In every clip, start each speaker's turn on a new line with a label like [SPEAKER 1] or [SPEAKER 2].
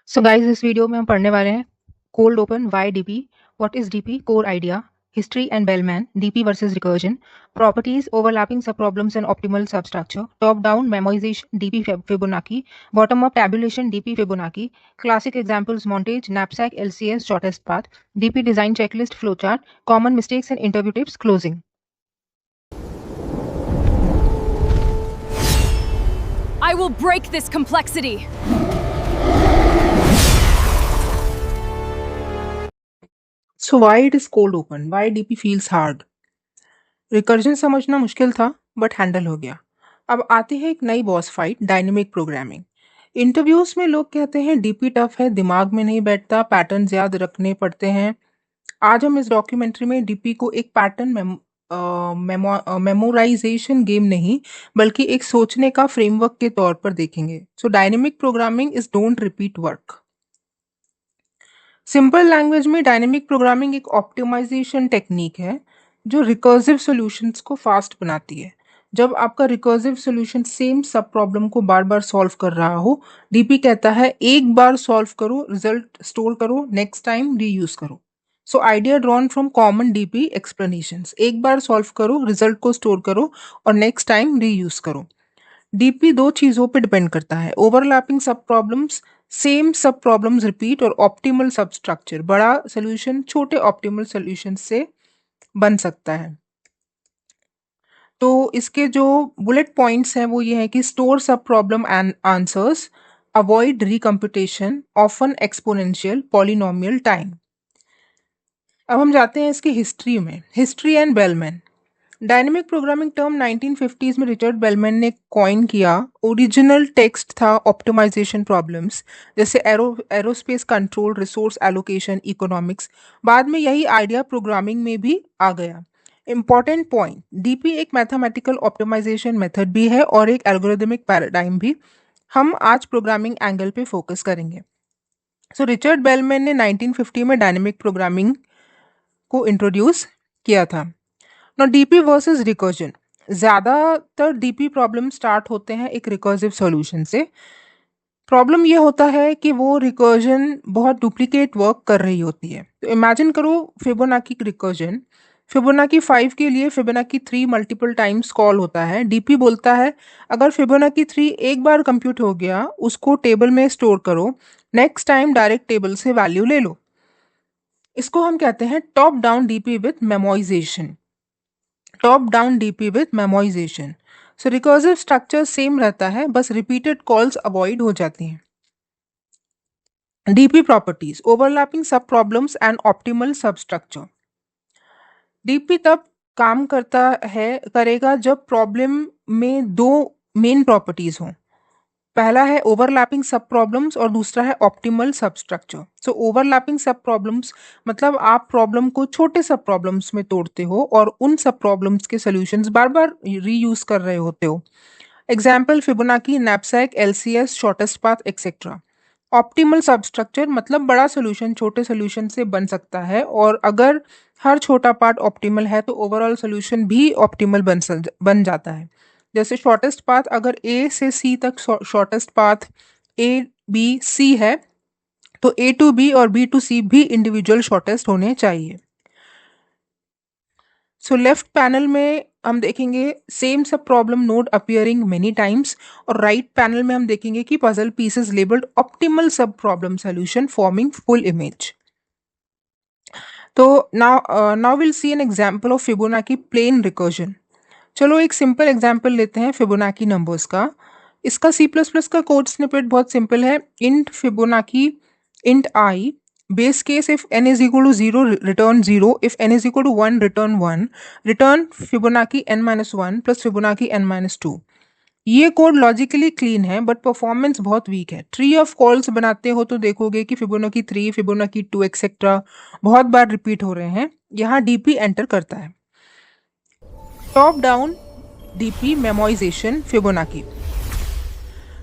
[SPEAKER 1] So guys इस video में हम पढ़ने वाले हैं cold open why DP, what is DP, core idea, history and Bellman, DP versus recursion, properties, overlapping sub problems and optimal substructure, top down memoization DP Fibonacci, bottom up tabulation DP Fibonacci, classic examples montage, knapsack, LCS, shortest path, DP design checklist, flowchart, common mistakes and interview tips, closing.
[SPEAKER 2] I will break this complexity.
[SPEAKER 3] So why it is cold open? Why DP feels hard? Recursion समझना मुश्किल था but handle हो गया। अब आती है एक नई boss fight, dynamic programming. Interviews में लोग कहते हैं डीपी टफ है, दिमाग में नहीं बैठता, पैटर्न याद रखने पड़ते हैं। आज हम इस डॉक्यूमेंट्री में डीपी को एक पैटर्न मेमोराइजेशन गेम नहीं बल्कि एक सोचने का फ्रेमवर्क के तौर पर देखेंगे। So dynamic programming is don't repeat work. Simple language में डायनेमिक प्रोग्रामिंग एक ऑप्टिमाइजेशन टेक्निक है जो रिकर्सिव सॉल्यूशंस को फास्ट बनाती है। जब आपका recursive solution same sub problem को बार बार सॉल्व कर रहा हो, डीपी कहता है एक बार सॉल्व करो, रिजल्ट स्टोर करो, नेक्स्ट टाइम रीयूज करो। So idea drawn from common DP explanations, एक बार सॉल्व करो, रिजल्ट को स्टोर करो और नेक्स्ट टाइम रीयूज करो। डीपी दो चीजों पे डिपेंड करता है, ओवरलैपिंग सब प्रॉब्लम्स, सेम सब प्रॉब्लम्स रिपीट, और ऑप्टिमल सब स्ट्रक्चर, बड़ा सोल्यूशन छोटे ऑप्टिमल सोल्यूशन से बन सकता है। तो इसके जो बुलेट पॉइंट्स हैं वो ये है कि store sub problem and answers, avoid recomputation, often exponential, polynomial time. अब हम जाते हैं इसकी हिस्ट्री में। History and Bellman. Dynamic programming term 1950s में रिचर्ड बेलमैन ने कॉइन किया। ओरिजिनल टेक्स्ट था ऑप्टिमाइजेशन प्रॉब्लम्स जैसे aerospace control, resource allocation, economics. बाद में यही आइडिया प्रोग्रामिंग में भी आ गया। इंपॉर्टेंट पॉइंट, डीपी एक मैथमेटिकल ऑप्टिमाइजेशन मेथड भी है और एक एल्गोरिदमिक पैराडाइम भी। हम आज प्रोग्रामिंग एंगल पे फोकस करेंगे। सो रिचर्ड बेलमैन ने 1950 में डायनेमिक प्रोग्रामिंग को इंट्रोड्यूस किया था। ना डीपी वर्सेस रिकर्जन। ज़्यादातर डीपी प्रॉब्लम स्टार्ट होते हैं एक रिकर्सिव सॉल्यूशन से। प्रॉब्लम ये होता है कि वो रिकर्जन बहुत डुप्लीकेट वर्क कर रही होती है। तो इमेजिन करो फिबोनाची रिकर्जन। फिबोनाची 5 के लिए फिबोनाची 3 मल्टीपल टाइम्स कॉल होता है। डीपी बोलता है अगर फिबोनाची 3 एक बार कंप्यूट हो गया, उसको टेबल में स्टोर करो, नेक्स्ट टाइम डायरेक्ट टेबल से वैल्यू ले लो। इसको हम कहते हैं top down DP with memoisation. Top down DP with memoisation. So recursive structure same रहता है, बस रिपीटेड कॉल्स अवॉइड हो जाती हैं। DP properties, overlapping sub problems and optimal sub structure. DP तब काम करेगा जब प्रॉब्लम में दो मेन प्रॉपर्टीज हों। पहला है ओवरलैपिंग सब प्रॉब्लम्स और दूसरा है ऑप्टिमल सब स्ट्रक्चर। सो ओवरलैपिंग सब प्रॉब्लम्स मतलब आप प्रॉब्लम को छोटे सब प्रॉब्लम्स में तोड़ते हो और उन सब प्रॉब्लम्स के सॉल्यूशंस बार बार रीयूज कर रहे होते हो। Example Fibonacci, knapsack, LCS, shortest path etcetera. Optimal sub structure मतलब बड़ा सोल्यूशन छोटे सोल्यूशन से बन सकता है, और अगर हर छोटा पार्ट ऑप्टिमल है तो ओवरऑल सोल्यूशन भी ऑप्टिमल बन जाता है। जैसे शॉर्टेस्ट पाथ, अगर ए से सी तक shortest path A B C है तो ए टू बी और बी टू सी भी इंडिविजुअल शॉर्टेस्ट होने चाहिए। सो लेफ्ट पैनल में हम देखेंगे same sub problem node appearing many times, और राइट पैनल में हम देखेंगे कि puzzle pieces labelled optimal sub problem solution forming full image. तो now will see an example of Fibonacci plain recursion. चलो एक सिंपल एग्जांपल लेते हैं फिबोनाची नंबर्स का। इसका सी प्लस प्लस का कोड स्निपेट बहुत सिंपल है। Int Fibonacci int I, base case if n is equal to 0 return 0, if n is equal to 1 return 1, return Fibonacci n minus 1 plus Fibonacci n minus 2। ये code logically clean है but performance बहुत week है। Tree of calls बनाते हो तो देखोगे कि Fibonacci 3, Fibonacci 2 etcetera बहुत बार रिपीट हो रहे हैं। यहाँ डीपी एंटर करता है। Top down DP memoisation Fibonacci.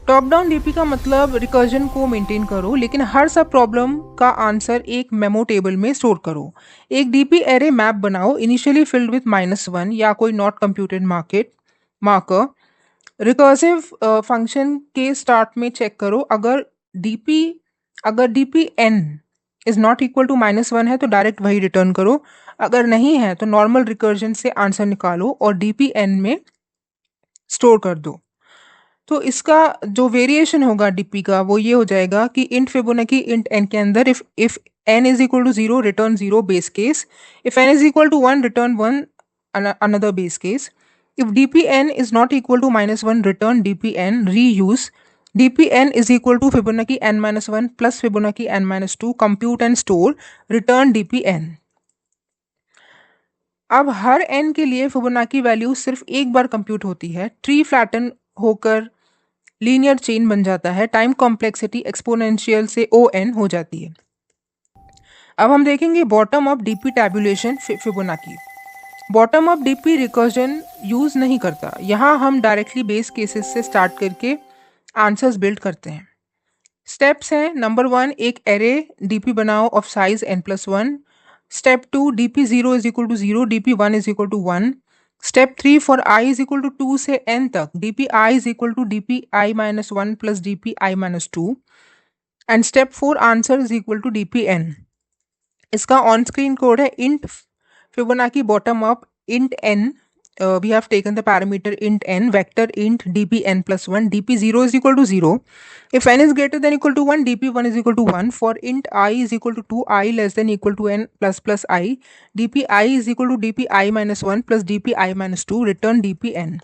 [SPEAKER 3] Top down DP का मतलब रिकर्जन को मेंटेन करो लेकिन हर सब प्रॉब्लम का आंसर एक मेमो टेबल में स्टोर करो। एक डीपी एरे मैप बनाओ, इनिशियली फिल्ड विथ -1 या कोई not computed marker. Recursive function के स्टार्ट में चेक करो अगर डीपी अगर DP N is not equal to -1 है तो डायरेक्ट वही रिटर्न करो, अगर नहीं है तो नॉर्मल रिकर्जन से आंसर निकालो और डीपी एन में स्टोर कर दो। तो इसका जो वेरिएशन होगा डीपी का वो ये हो जाएगा कि इंट फिबोनाची इंट एन के अंदर if N is equal to 0 return 0 base case, if N is equal to 1 return 1 another base case, if dpn is not equal to -1 return dpn reuse, dpn is equal to Fibonacci n-1 plus Fibonacci n-2 compute and store return dpn। अब हर n के लिए Fibonacci value सिर्फ एक बार compute होती है, tree flatten होकर linear chain बन जाता है, टाइम कॉम्प्लेक्सिटी एक्सपोनेंशियल से ON हो जाती है। अब हम देखेंगे bottom up DP tabulation Fibonacci. Bottom up DP recursion use नहीं करता, यहाँ हम डायरेक्टली बेस केसेस से स्टार्ट करके आंसर्स बिल्ड करते हैं। स्टेप्स हैं, नंबर 1 एक एरे डीपी बनाओ of size n+1। Step 2 DP 0 is equal to 0, DP 1 is equal to 1। Step 3 for i is equal to 2 से n तक DP i is equal to DP i-1 plus DP i-2 and step 4 answer is equal to DP n। इसका on screen code है int Fibonacci bottom up int n, we have taken the parameter int n, vector int dpn+1, dp0 is equal to 0, if n is greater than equal to 1 dp1 is equal to 1, for int I is equal to 2 I less than equal to n plus I, dpi is equal to dpi-1 plus dpi-2 return dpn।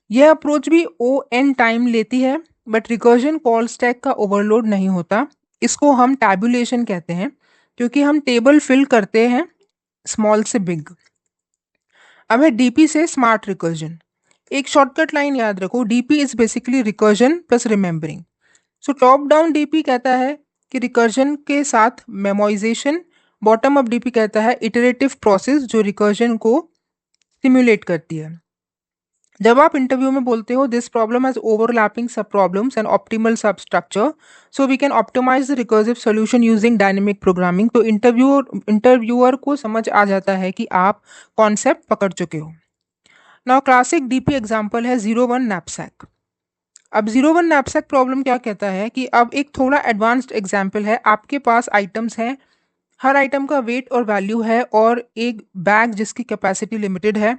[SPEAKER 3] यह approach भी on time लेती है but recursion call stack का overload नहीं होता, इसको हम tabulation कहते हैं क्योंकि हम टेबल फिल करते हैं स्मॉल से बिग। अब है डीपी से स्मार्ट रिकर्जन। एक शॉर्टकट लाइन याद रखो, DP is basically recursion plus remembering. So top down DP कहता है कि रिकर्जन के साथ मेमोराइजेशन, बॉटम अप डीपी कहता है इटरेटिव प्रोसेस जो रिकर्जन को सिमुलेट करती है। जब आप इंटरव्यू में बोलते हो this problem has overlapping sub problems and optimal sub structure so we can optimize the recursive solution using dynamic programming, तो इंटरव्यूअर को समझ आ जाता है कि आप कॉन्सेप्ट पकड़ चुके हो। नाउ क्लासिक डीपी एग्जांपल है 01 नैपसैक। अब 01 नैपसैक प्रॉब्लम क्या कहता है कि अब एक थोड़ा एडवांस्ड एग्जांपल है, आपके पास आइटम्स हैं, हर आइटम का वेट और वैल्यू है और एक बैग जिसकी कैपेसिटी लिमिटेड है,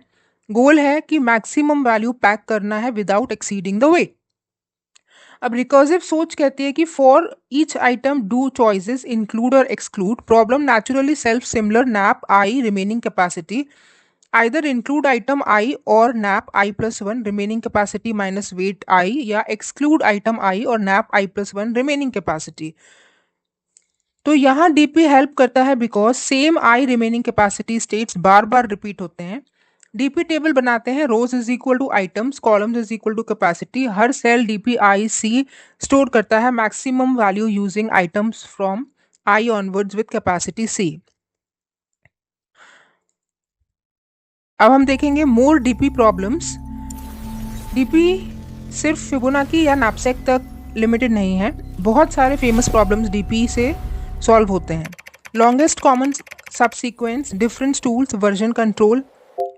[SPEAKER 3] गोल है कि मैक्सिमम वैल्यू पैक करना है विदाउट एक्सीडिंग द वेट। अब रिकर्सिव सोच कहती है कि for each item two choices include और exclude, problem naturally self similar knap i remaining capacity, either include item i और knap i+1 remaining capacity minus weight i, या exclude item i और knap i+1 remaining capacity. तो यहाँ DP help करता है because same i remaining capacity states बार बार repeat होते हैं। डीपी टेबल बनाते हैं, rows is equal to items, columns is equal to capacity, हर cell DP i c store करता है maximum value using items from i onwards with capacity c. अब हम देखेंगे मोर डीपी प्रॉब्लम्स। डीपी सिर्फ Fibonacci या नैपसैक तक limited नहीं है, बहुत सारे फेमस प्रॉब्लम्स डीपी से सॉल्व होते हैं। Longest common subsequence, difference tools, version control,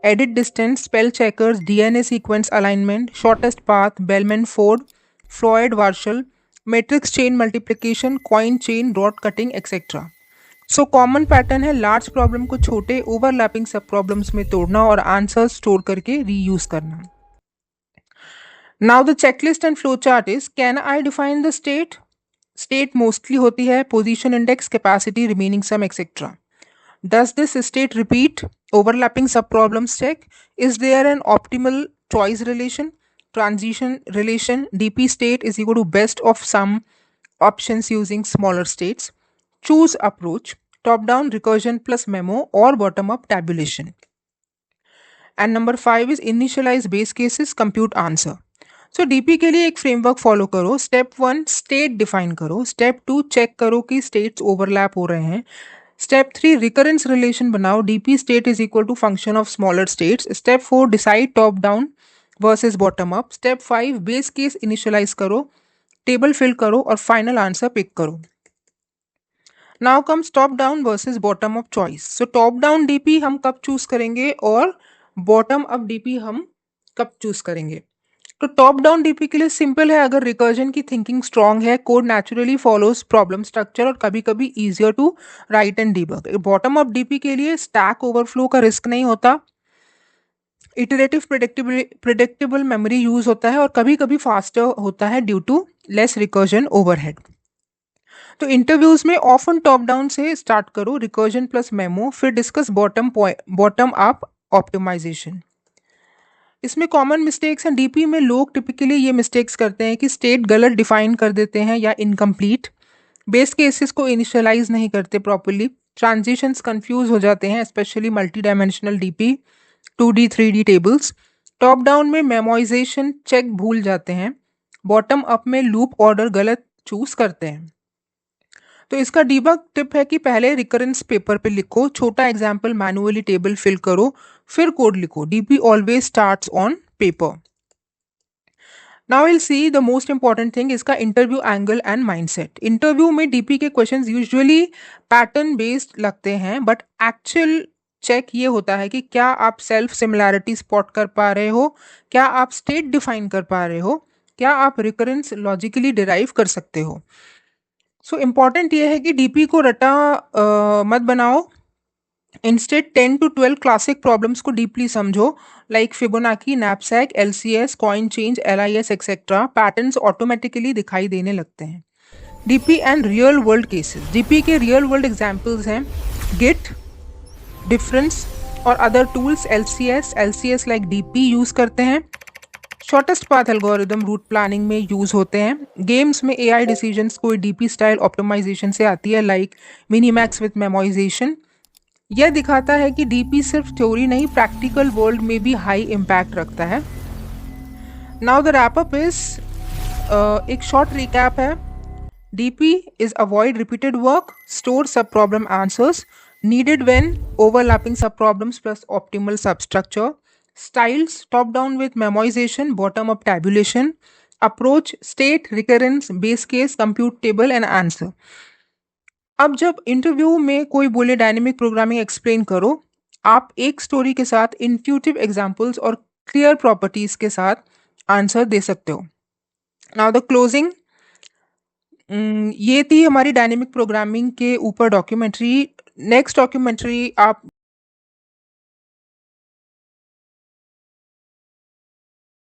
[SPEAKER 3] edit distance, spell checkers, DNA sequence alignment, shortest path, Bellman Ford, Floyd Warshall, matrix chain multiplication, coin chain, rod cutting etcetera. So common pattern है large problem को छोटे overlapping sub problems में तोड़ना और answer store करके reuse करना। Now the checklist and flow chart is, can I define the state? State mostly होती है position index, capacity, remaining sum etcetera. Does this state repeat? Overlapping subproblems check. Is there an optimal choice relation? Transition relation. DP state is equal to best of some options using smaller states. Choose approach. Top-down recursion plus memo or bottom-up tabulation. And number 5 is initialize base cases, compute answer. So DP के लिए एक framework follow करो। Step 1 state define करो, step 2 check करो कि states overlap हो रहे हैं, स्टेप 3 रिकरेंस रिलेशन बनाओ, DP state is equal to function of smaller states, step 4 decide top down versus bottom up, step 5 base case initialize करो, table fill करो और फाइनल आंसर पिक करो। Now comes top down versus bottom up choice. So top down DP हम कब choose करेंगे और bottom up DP हम कब चूज करेंगे? तो टॉप डाउन डीपी के लिए सिंपल है, अगर रिकर्जन की थिंकिंग स्ट्रांग है, code naturally follows problem structure और कभी कभी easier to write and debug. Bottom up DP के लिए स्टैक ओवरफ्लो का रिस्क नहीं होता, इटरेटिव प्रिडिक्टेबल मेमोरी यूज होता है और कभी कभी फास्टर होता है due to less recursion overhead. तो इंटरव्यूज में ऑफन टॉप डाउन से स्टार्ट करो, रिकर्जन प्लस मेमो, फिर डिस्कस बॉटम अप ऑप्टिमाइजेशन। इसमें कॉमन मिस्टेक्स हैं डीपी में, लोग टिपिकली ये मिस्टेक्स करते हैं कि स्टेट गलत डिफाइन कर देते हैं या इनकम्प्लीट, बेस केसेस को इनिशियलाइज नहीं करते प्रॉपरली, ट्रांजिशंस कंफ्यूज हो जाते हैं specially multi dimensional DP 2D 3D tables. Top down में मेमोराइजेशन चेक भूल जाते हैं, बॉटम अप में लूप ऑर्डर गलत चूज करते हैं। तो इसका डीबग टिप है कि पहले रिकरेंस पेपर पे लिखो, छोटा एग्जाम्पल मैनुअली टेबल फिल करो, फिर कोड लिखो। DP always starts on paper. Now will see the most important thing, इसका interview angle and mindset. Interview में डीपी के क्वेश्चंस यूजुअली पैटर्न बेस्ड लगते हैं, बट एक्चुअल चेक ये होता है कि क्या आप सेल्फ सिमिलैरिटी स्पॉट कर पा रहे हो, क्या आप स्टेट डिफाइन कर पा रहे हो, क्या आप रिकरेंस लॉजिकली डिराइव कर सकते हो। सो इम्पॉर्टेंट ये है कि डीपी को रटा मत बनाओ, इंस्टेड 10 to 12 क्लासिक प्रॉब्लम्स को डीपली समझो, like Fibonacci, knapsack, LCS, coin change, LIS etcetera. Patterns automatically दिखाई देने लगते हैं। DP and real world cases, DP के रियल वर्ल्ड एग्जांपल्स हैं गिट, डिफरेंस और other tools. LCS like DP use करते हैं। Shortest path algorithm route planning में यूज होते हैं। गेम्स में एआई डिसीजंस कोई डीपी स्टाइल ऑप्टिमाइजेशन से आती है, लाइक मिनीमैक्स विद मेमोराइजेशन। यह दिखाता है कि डीपी सिर्फ थ्योरी नहीं, प्रैक्टिकल वर्ल्ड में भी हाई इम्पैक्ट रखता है। Now the wrap up is, एक शॉर्ट रिकैप है। DP is avoid repeated work, store sub problem answers, needed when overlapping subproblems plus optimal substructure. Styles, top down with memoization, bottom up tabulation. Approach, state, recurrence, base case, compute table and answer. अब जब interview में कोई बोले dynamic programming explain करो, आप एक story के साथ इंट्यूटिव एग्जांपल्स और क्लियर प्रॉपर्टीज के साथ आंसर दे सकते हो। नाउ द क्लोजिंग, ये थी हमारी डायनेमिक प्रोग्रामिंग के ऊपर डॉक्यूमेंट्री। नेक्स्ट डॉक्यूमेंट्री आप